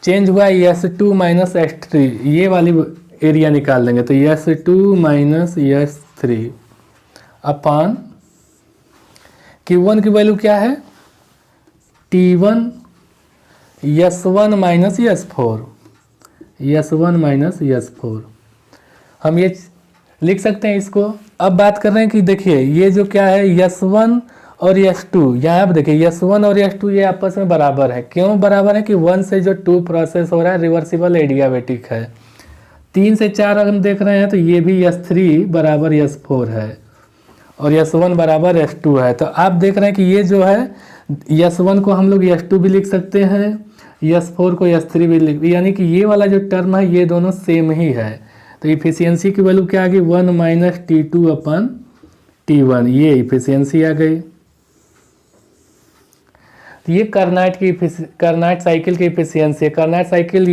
चेंज हुआ S2 माइनस S3, ये वाली एरिया निकाल देंगे, तो S2 minus S3 upon Q1 की वैल्यू क्या है, T1 S1 माइनस S4, हम ये लिख सकते हैं इसको। अब बात कर रहे हैं कि देखिए ये जो क्या है S1 और S2, यहाँ पे देखिए S1 और S2 ये आपस में बराबर है। क्यों बराबर है कि 1 से जो 2 प्रोसेस हो रहा है रिवर्सिबल एडियाबेटिक है। 3 से 4 अगर हम देख रहे हैं तो ये भी S3 बराबर S4 है और S1 बराबर S2 है। तो आप देख रहे हैं कि ये जो है S1 को हम लोग S2 भी लिख सकते हैं, S4 को S3 भी लिख, यानी कि ये वाला जो टर्म है ये दोनों सेम ही है। तो इफिशियंसी की वैल्यू क्या आ गई, 1 माइनस T2 अपन T1, ये इफिशियंसी आ गई। तो ये कार्नाट साइकिल की इफिशियंसी है। कार्नाट साइकिल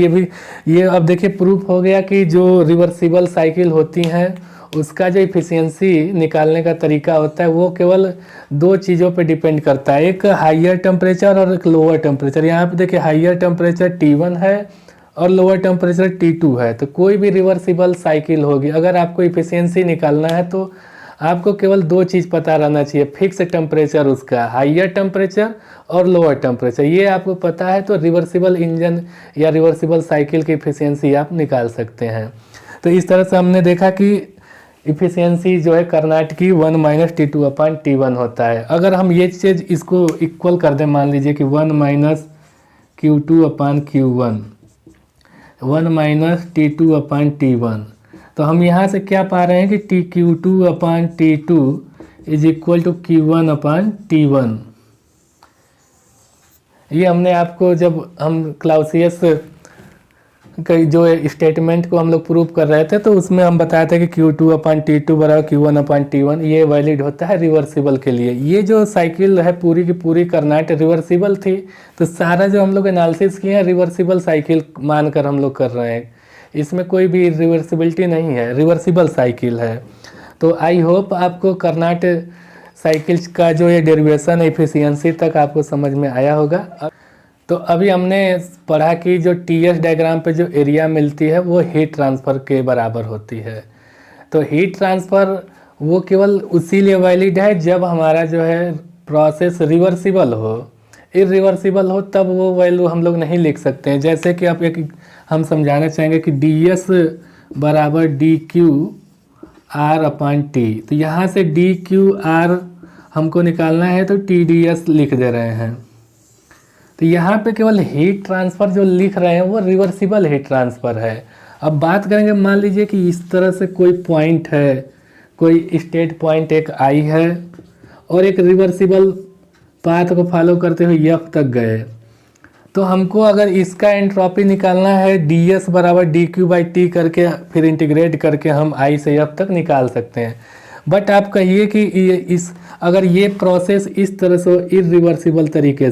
ये अब देखिए प्रूफ हो गया कि जो रिवर्सिबल साइकिल होती हैं उसका जो इफिशियंसी निकालने का तरीका होता है वो केवल दो चीज़ों पे डिपेंड करता है, एक हाइयर टेम्परेचर और एक लोअर टेम्परेचर। यहाँ पे देखिए हाइयर टेम्परेचर T1 है और लोअर टेम्परेचर T2 है। तो कोई भी रिवर्सिबल साइकिल होगी, अगर आपको इफिशियंसी निकालना है तो आपको केवल दो चीज़ पता रहना चाहिए, फिक्स टेम्परेचर उसका, हाइयर टेम्परेचर और लोअर टेम्परेचर। ये आपको पता है तो रिवर्सिबल इंजन या रिवर्सिबल साइकिल की इफिशियंसी आप निकाल सकते हैं। तो इस तरह से हमने देखा कि इफिशियंसी जो है कार्नाट की 1 - T2/T1 होता है। अगर हम ये चीज़ इसको इक्वल कर दें, मान लीजिए कि 1 - Q2/Q1, 1 - T2/T1, तो हम यहाँ से क्या पा रहे हैं कि Q2/T2 is equal to Q1/T1। ये हमने आपको जब हम क्लाउसियस का जो स्टेटमेंट को हम लोग प्रूव कर रहे थे तो उसमें हम बताया था कि Q2/T2 बराबर Q1/T1 ये वैलिड होता है रिवर्सिबल के लिए। ये जो साइकिल है पूरी की पूरी कार्नाट रिवर्सिबल थी, तो सारा जो हम लोग एनालिसिस किए हैं रिवर्सिबल साइकिल मानकर हम लोग कर रहे हैं, इसमें कोई भी रिवर्सिबिलिटी नहीं है, रिवर्सिबल साइकिल है। तो आई होप आपको कार्नाट साइकिल का जो ये डेरिवेशन है एफिशिएंसी तक आपको समझ में आया होगा। तो अभी हमने पढ़ा कि जो TS डायग्राम पे जो एरिया मिलती है वो हीट ट्रांसफ़र के बराबर होती है। तो हीट ट्रांसफ़र वो केवल उसी लिए वैलिड है जब हमारा जो है प्रोसेस रिवर्सिबल हो। इरिवर्सिबल हो तब वो वैल्यू हम लोग नहीं लिख सकते हैं। जैसे कि आप हम समझाना चाहेंगे कि DS बराबर dQr/T। तो यहाँ से dQr हमको निकालना है तो TdS लिख दे रहे हैं। तो यहाँ पे केवल हीट ट्रांसफ़र जो लिख रहे हैं वो रिवर्सिबल हीट ट्रांसफ़र है। अब बात करेंगे, मान लीजिए कि इस तरह से कोई पॉइंट है, कोई स्टेट पॉइंट एक I है और एक रिवर्सिबल पाथ को फॉलो करते हुए F तक गए, तो हमको अगर इसका एंट्रोपी निकालना है DS बराबर dQ/T करके फिर इंटीग्रेट करके हम I से F तक निकाल सकते हैं। बट आप कहिए कि अगर ये प्रोसेस इस तरह से इरिवर्सिबल तरीके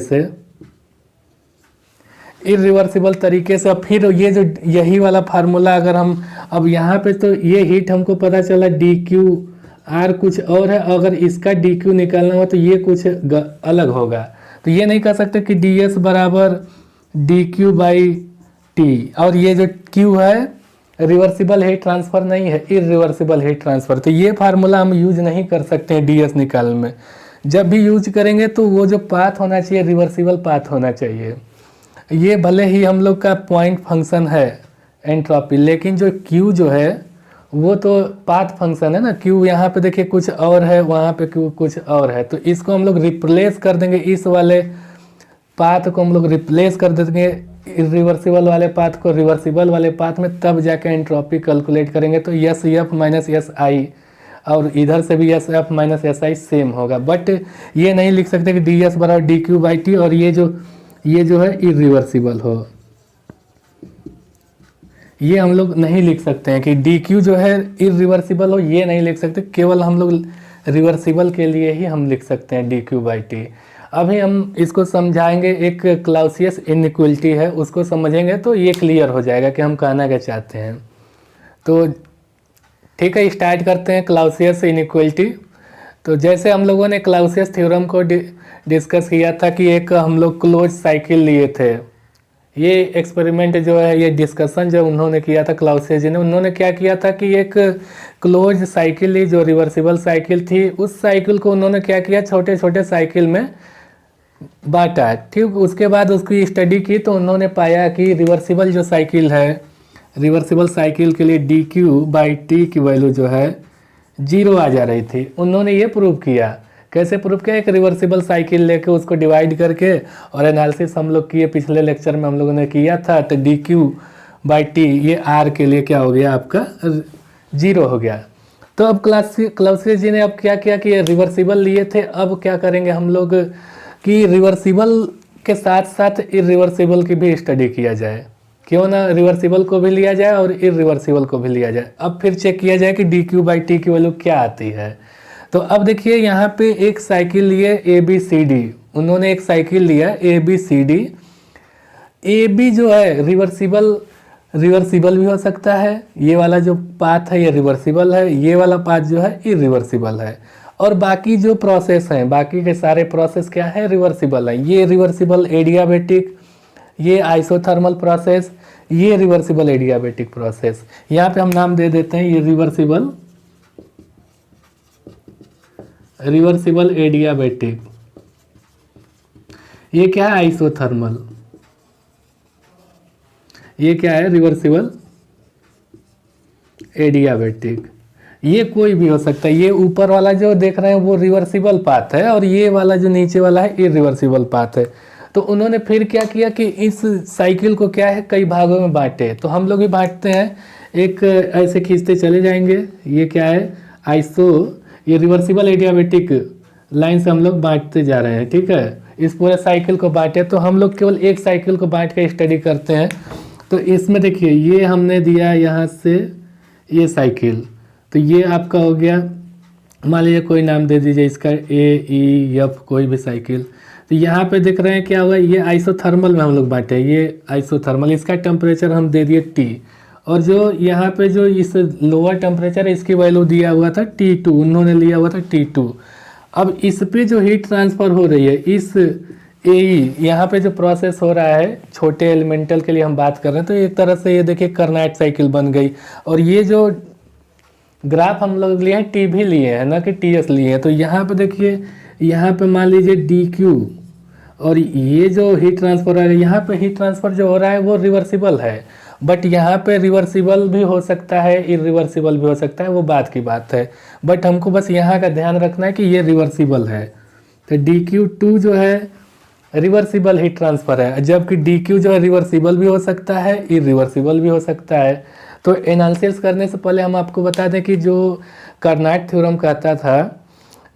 से फिर ये जो यही वाला फार्मूला अगर हम अब यहाँ पे, तो ये हीट हमको पता चला dQr कुछ और है, अगर इसका dQ निकालना हो तो ये कुछ अलग होगा। तो ये नहीं कह सकते कि DS बराबर dQ/T और ये जो Q है रिवर्सिबल हीट ट्रांसफ़र नहीं है, इरिवर्सिबल हीट ट्रांसफ़र। तो ये फार्मूला हम यूज नहीं कर सकते हैं DS निकालने में। जब भी यूज करेंगे तो वो जो पाथ होना चाहिए रिवर्सिबल पाथ होना चाहिए। ये भले ही हम लोग का पॉइंट फंक्शन है एंट्रोपी, लेकिन जो Q जो है वो तो पाथ फंक्शन है ना। Q यहाँ पे देखिए कुछ और है, वहाँ पे Q कुछ और है। तो इसको हम लोग रिप्लेस कर देंगे, इस वाले पाथ को हम लोग रिप्लेस कर देंगे रिवर्सिबल वाले पाथ को रिवर्सिबल वाले पाथ में, तब जाके एंट्रोपी कैलकुलेट करेंगे। तो SF - SI और इधर से भी SF - SI सेम होगा। बट ये नहीं लिख सकते कि DS बराबर dQ/T और ये जो है इरिवर्सिबल हो। ये हम लोग नहीं लिख सकते हैं कि dQ जो है इरिवर्सिबल हो, ये नहीं लिख सकते। केवल हम लोग रिवर्सिबल के लिए ही हम लिख सकते हैं dQ/T। अभी हम इसको समझाएंगे, एक क्लाउसियस इनइक्वलिटी है उसको समझेंगे तो ये क्लियर हो जाएगा कि हम कहना क्या चाहते हैं। तो ठीक है, स्टार्ट करते हैं क्लाउसियस इनइक्वलिटी। तो जैसे हम लोगों ने क्लाउसियस थ्योरम को डिस्कस किया था कि एक हम लोग क्लोज साइकिल लिए थे। ये एक्सपेरिमेंट जो है, ये डिस्कशन जो उन्होंने किया था क्लाउसियस जी ने, उन्होंने क्या किया था कि एक क्लोज साइकिल ली जो रिवर्सिबल साइकिल थी, उस साइकिल को उन्होंने क्या किया छोटे छोटे साइकिल में बांटा। ठीक, उसके बाद उसकी स्टडी की तो उन्होंने पाया कि रिवर्सिबल जो साइकिल है, रिवर्सिबल साइकिल के लिए dQ/T की वैल्यू जो है 0 आ जा रही थी। उन्होंने ये प्रूव किया। कैसे प्रूव किया? एक रिवर्सिबल साइकिल लेके उसको डिवाइड करके और एनालिसिस हम लोग किए, पिछले लेक्चर में हम लोगों ने किया था। तो dQ/T ये R के लिए क्या हो गया, आपका 0 हो गया। तो अब क्लाउसियस जी ने अब क्या किया कि रिवर्सिबल लिए थे, अब क्या करेंगे हम लोग कि रिवर्सिबल के साथ साथ इरिवर्सिबल की भी स्टडी किया जाए। क्यों ना रिवर्सिबल को भी लिया जाए और इरिवर्सिबल को भी लिया जाए। अब फिर चेक किया जाए कि dQ/T की वैल्यू क्या आती है। तो अब देखिए यहाँ पे एक साइकिल लिए ABCD, उन्होंने एक साइकिल लिया ABCD। AB जो है रिवर्सिबल भी हो सकता है, ये वाला जो पाथ है ये रिवर्सिबल है, ये वाला पाथ जो है इरिवर्सिबल है, और बाकी जो प्रोसेस हैं, बाकी के सारे प्रोसेस क्या है, रिवर्सिबल है। ये रिवर्सिबल एडियाबेटिक, ये आइसोथर्मल प्रोसेस, ये रिवर्सिबल एडियाबेटिक प्रोसेस। यहाँ पे हम नाम दे देते हैं ये रिवर्सिबल एडियाबेटिक, ये क्या है, आइसोथर्मल, ये क्या है, रिवर्सिबल एडियाबेटिक। ये कोई भी हो सकता है, ये ऊपर वाला जो देख रहे हैं वो रिवर्सिबल पाथ है, और ये वाला जो नीचे वाला है इरिवर्सिबल पाथ है। तो उन्होंने फिर क्या किया कि इस साइकिल को क्या है, कई भागों में बांटे। तो हम लोग भी बांटते हैं, एक ऐसे खींचते चले जाएंगे, ये क्या है, ये रिवर्सिबल एडियाबेटिक लाइन से हम लोग बांटते जा रहे हैं, ठीक है। इस पूरे साइकिल को बांटे, तो हम लोग केवल एक साइकिल को बांट के स्टडी करते हैं। तो इसमें देखिए, ये हमने दिया यहाँ से ये साइकिल, तो ये आपका हो गया, मान लीजिए कोई नाम दे दीजिए इसका AEF, कोई भी साइकिल। तो यहाँ पे देख रहे हैं क्या हुआ, ये आइसोथर्मल में हम लोग बांटे, ये आइसोथर्मल, इसका टेम्परेचर हम दे दिए T, और जो यहाँ पे जो इस लोअर टेम्परेचर है इसकी वैल्यू दिया हुआ था T2, उन्होंने लिया हुआ था T2। अब इस पे जो हीट ट्रांसफ़र हो रही है, इस यहाँ पे जो प्रोसेस हो रहा है, छोटे एलिमेंटल के लिए हम बात कर रहे हैं, तो एक तरह से ये देखिए कार्नोट साइकिल बन गई। और ये जो ग्राफ हम लोग लिए हैं, T भी लिए हैं ना कि TS लिए हैं। तो यहाँ पे देखिए, यहाँ पे मान लीजिए DQ, और ये जो हीट ट्रांसफर है, यहाँ पे हीट ट्रांसफर जो हो रहा है वो रिवर्सिबल है, बट यहाँ पे रिवर्सिबल भी हो सकता है, इरिवर्सिबल भी हो सकता है, वो बात की बात है। बट हमको बस यहाँ का ध्यान रखना है कि ये रिवर्सिबल है। तो DQ2 जो है रिवर्सिबल हीट ट्रांसफ़र है, जबकि DQ जो है रिवर्सिबल भी हो सकता है, इरिवर्सिबल भी हो सकता है। तो एनालिसिस करने से पहले हम आपको बता दें कि जो कार्नोट थ्योरम कहता था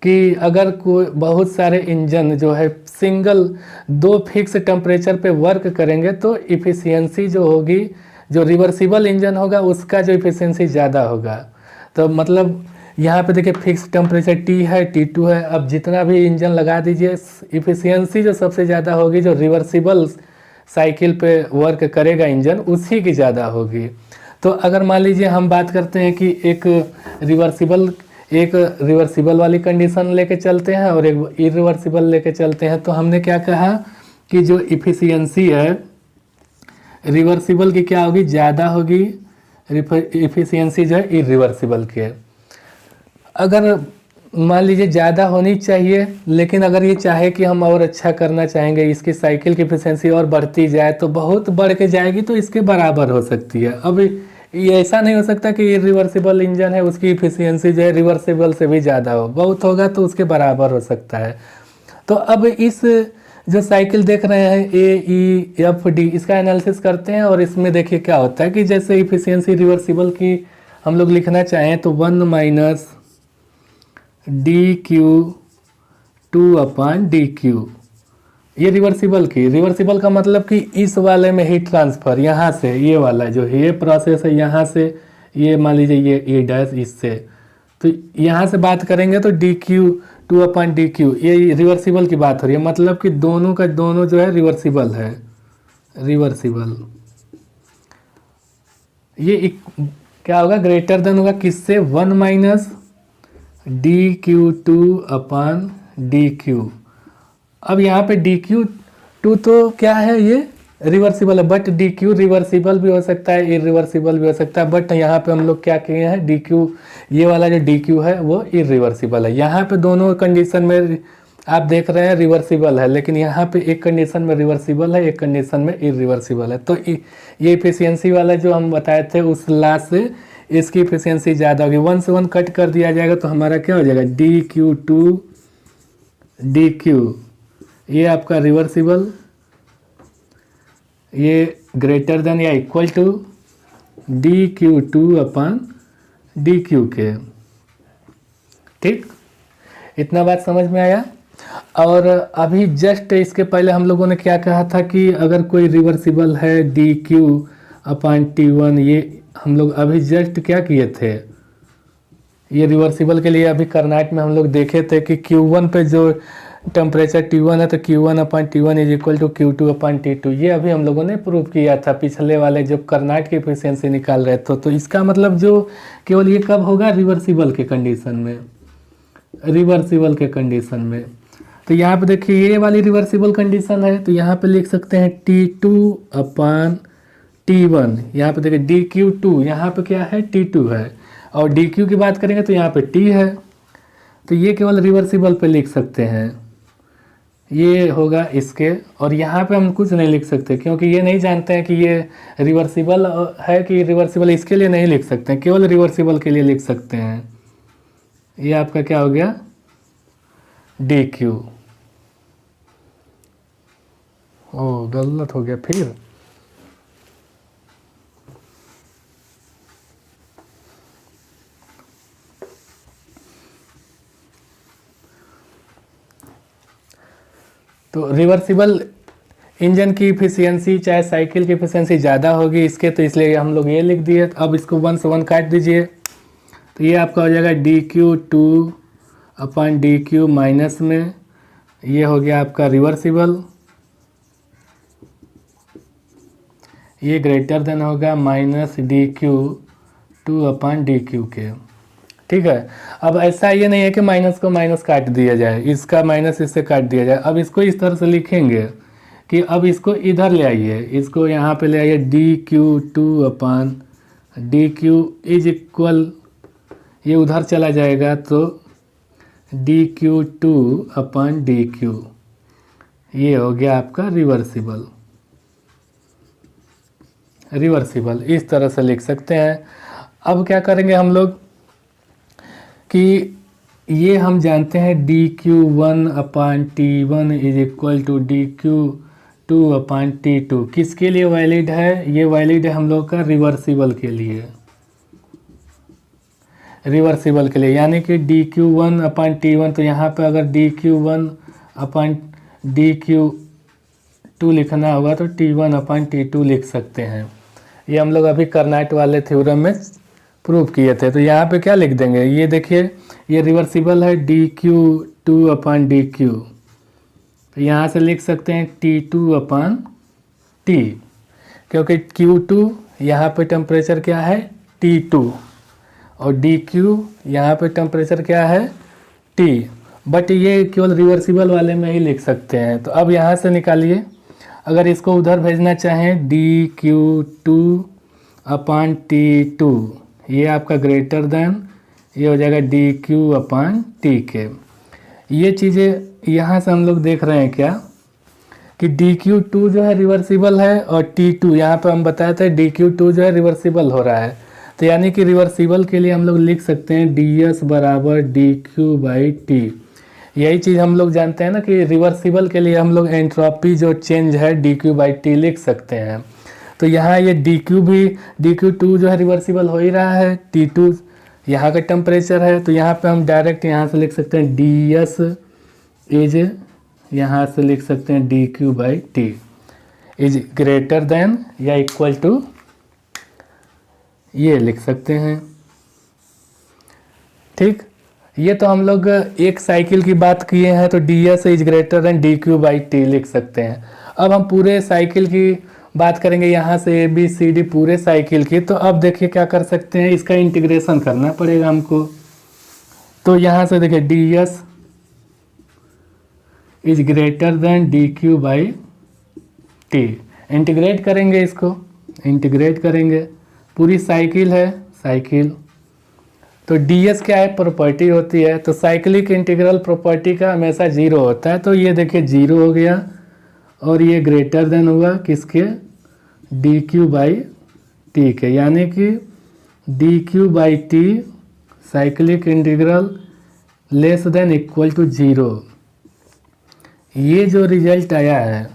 कि अगर कोई बहुत सारे इंजन जो है सिंगल 2 फिक्स टेम्परेचर पे वर्क करेंगे, तो इफ़िशियंसी जो होगी, जो रिवर्सिबल इंजन होगा उसका जो इफ़िशियंसी ज़्यादा होगा। तो मतलब यहाँ पे देखिए फिक्स टेम्परेचर T है, T2 है, अब जितना भी इंजन लगा दीजिए, इफ़िशियंसी जो सबसे ज़्यादा होगी, जो रिवर्सिबल साइकिल पे वर्क करेगा इंजन, उसी की ज़्यादा होगी। तो अगर मान लीजिए हम बात करते हैं कि एक रिवर्सिबल वाली कंडीशन लेके चलते हैं और एक इरिवर्सिबल लेके चलते हैं, तो हमने क्या कहा कि जो इफ़िशियंसी है रिवर्सिबल की क्या होगी, ज़्यादा होगी, इफ़िशियंसी जो है इरिवर्सिबल के। अगर मान लीजिए ज़्यादा होनी चाहिए, लेकिन अगर ये चाहे कि हम और अच्छा करना चाहेंगे, इसकी साइकिल की एफिशिएंसी और बढ़ती जाए, तो बहुत बढ़ के जाएगी, तो इसके बराबर हो सकती है। अब ये ऐसा नहीं हो सकता कि ये रिवर्सिबल इंजन है उसकी एफिशिएंसी जो है रिवर्सिबल से भी ज़्यादा हो, बहुत होगा तो उसके बराबर हो सकता है। तो अब इस जो साइकिल देख रहे हैं AEFD, इसका एनालिसिस करते हैं, और इसमें देखिए क्या होता है कि जैसे एफिशिएंसी रिवर्सिबल की हम लोग लिखना चाहें तो 1 - dQ2/dQ, ये रिवर्सिबल का मतलब कि इस वाले में हीट ट्रांसफ़र यहाँ से, ये वाला जो ये प्रोसेस है यहाँ से, ये मान लीजिए ये डैश इससे, तो यहाँ से बात करेंगे तो dQ2/dQ, ये रिवर्सिबल की बात हो रही है, मतलब कि दोनों का दोनों जो है रिवर्सिबल है, रिवर्सिबल। ये क्या होगा, ग्रेटर देन होगा किससे, 1 - dQ2/dQ। अब यहाँ पे dQ2 तो क्या है, ये रिवर्सिबल है, बट dQ रिवर्सिबल भी हो सकता है, इरिवर्सिबल भी हो सकता है, बट यहाँ पे हम लोग क्या किए हैं, dQ, ये वाला जो dQ है वो इरिवर्सिबल है। यहाँ पे दोनों कंडीशन में आप देख रहे हैं रिवर्सिबल है, लेकिन यहाँ पे एक कंडीशन में रिवर्सिबल है, एक कंडीशन में इरिवर्सिबल है। तो ये एफिशिएंसी वाला जो हम बताए थे उस लास्ट से इसकी एफिशिएंसी ज़्यादा होगी, 1 से 1 कट कर दिया जाएगा, तो हमारा क्या हो जाएगा, dQ2/dQ, ये आपका रिवर्सिबल, ये ग्रेटर देन या इक्वल टू dQ2/dQ के। ठीक, इतना बात समझ में आया। और अभी जस्ट इसके पहले हम लोगों ने क्या कहा था कि अगर कोई रिवर्सिबल है dQ/T1, ये हम लोग अभी जस्ट क्या किए थे, ये रिवर्सिबल के लिए अभी कार्नोट में हम लोग देखे थे कि Q1 पे जो टेम्परेचर T1 है तो Q1/T1 is equal to Q2/T2। ये अभी हम लोगों ने प्रूव किया था पिछले वाले जब कर्नाट की एफिशिएंसी निकाल रहे थे। तो इसका मतलब जो केवल ये कब होगा, रिवर्सिबल के कंडीशन में, रिवर्सिबल के कंडीशन में। तो यहाँ पे देखिए ये वाली रिवर्सिबल कंडीशन है, तो यहाँ पे लिख सकते हैं T2/T1। यहाँ पे देखिए dQ2, यहाँ पे क्या है, T2 है, और dQ की बात करेंगे तो यहाँ पे T है। तो ये केवल रिवर्सिबल पे लिख सकते हैं, ये होगा इसके। और यहाँ पे हम कुछ नहीं लिख सकते क्योंकि ये नहीं जानते हैं कि ये रिवर्सिबल है कि रिवर्सिबल, इसके लिए नहीं लिख सकते हैं, केवल रिवर्सिबल के लिए लिख सकते हैं। ये आपका क्या हो गया, dQ। ओ गलत हो गया फिर। तो रिवर्सिबल इंजन की इफिशियंसी चाहे साइकिल की इफिशियंसी ज़्यादा होगी इसके, तो इसलिए हम लोग ये लिख दिए। अब इसको 1 से 1 काट दीजिए, तो ये आपका हो जाएगा dQ2/dQ माइनस में, ये हो गया आपका रिवर्सिबल, ये ग्रेटर देन होगा माइनस dQ2/dQ के। ठीक है। अब ऐसा ये नहीं है कि माइनस को माइनस काट दिया जाए, इसका माइनस इससे काट दिया जाए। अब इसको इस तरह से लिखेंगे कि अब इसको इधर ले आइए, इसको यहाँ पे ले आइए, dQ2/dQ इज इक्वल, ये उधर चला जाएगा तो dQ2/dQ, ये हो गया आपका रिवर्सिबल। रिवर्सिबल इस तरह से लिख सकते हैं। अब क्या करेंगे हम लोग कि ये हम जानते हैं dQ1/T1 is equal to dQ2/T2 किसके लिए वैलिड है, ये वैलिड है हम लोग का रिवर्सिबल के लिए, रिवर्सिबल के लिए। यानी कि dQ1/T1, तो यहाँ पे अगर dQ1/dQ2 लिखना होगा तो T1/T2 लिख सकते हैं। ये हम लोग अभी कर्नाट वाले थ्योरम में प्रूव किए थे। तो यहाँ पे क्या लिख देंगे, ये देखिए ये रिवर्सिबल है dQ2/dQ, तो यहाँ से लिख सकते हैं T2/T, क्योंकि Q2 यहाँ पे टेम्परेचर क्या है, T2, और dQ यहाँ पे टेम्परेचर क्या है, T। बट ये केवल रिवर्सिबल वाले में ही लिख सकते हैं। तो अब यहाँ से निकालिए, अगर इसको उधर भेजना चाहें dQ2/T2, ये आपका ग्रेटर देन, ये हो जाएगा dQ/T के। ये चीज़ें यहाँ से हम लोग देख रहे हैं क्या कि dQ2 जो है रिवर्सिबल है, और T2 यहाँ पे हम बताए थे dQ2 जो है रिवर्सिबल हो रहा है। तो यानी कि रिवर्सिबल के लिए हम लोग लिख सकते हैं ds बराबर dQ/T। यही चीज़ हम लोग जानते हैं ना कि रिवर्सिबल के लिए हम लोग एंट्रोपी जो चेंज है dQ/T लिख सकते हैं। तो यहाँ ये dQ2 जो है रिवर्सिबल हो ही रहा है, T2 यहाँ का टेम्परेचर है, तो यहाँ पे हम डायरेक्ट यहाँ से लिख सकते हैं ds इज, यहाँ से लिख सकते हैं dQ/T इज ग्रेटर देन या इक्वल टू, ये लिख सकते हैं। ठीक, ये तो हम लोग एक साइकिल की बात किए हैं, तो ds is greater than dQ/T लिख सकते हैं। अब हम पूरे साइकिल की बात करेंगे, यहाँ से ABCD पूरे साइकिल की। तो अब देखिए क्या कर सकते हैं, इसका इंटीग्रेशन करना पड़ेगा हमको। तो यहाँ से देखिए ds is greater than dQ/T, integrate करेंगे, इसको इंटीग्रेट करेंगे, पूरी साइकिल है साइकिल। तो ds क्या है, प्रॉपर्टी होती है, तो साइक्लिक इंटीग्रल प्रॉपर्टी का हमेशा 0 होता है। तो ये देखिए 0 हो गया, और ये ग्रेटर देन हुआ किसके, dQ/T के, यानी कि dQ/T cyclic integral less than equal to 0। ये जो रिजल्ट आया है,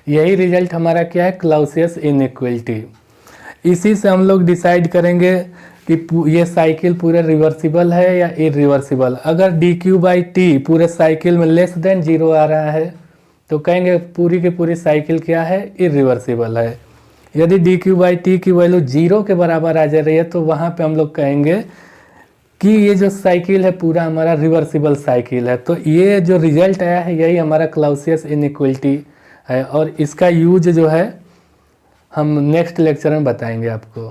यही रिजल्ट हमारा क्या है, क्लाउसियस इनइक्वलिटी। इसी से हम लोग डिसाइड करेंगे कि ये साइकिल पूरा रिवर्सिबल है या इरिवर्सिबल। अगर dQ/T पूरे साइकिल में लेस देन 0 आ रहा है तो कहेंगे पूरी की पूरी साइकिल क्या है, इरिवर्सिबल है। यदि dQ/T की वैल्यू 0 के बराबर आ जा रही है तो वहाँ पे हम लोग कहेंगे कि ये जो साइकिल है पूरा हमारा रिवर्सिबल साइकिल है। तो ये जो रिजल्ट आया है यही हमारा क्लाउसियस इनइक्वलिटी है, और इसका यूज जो है हम नेक्स्ट लेक्चर में बताएंगे आपको।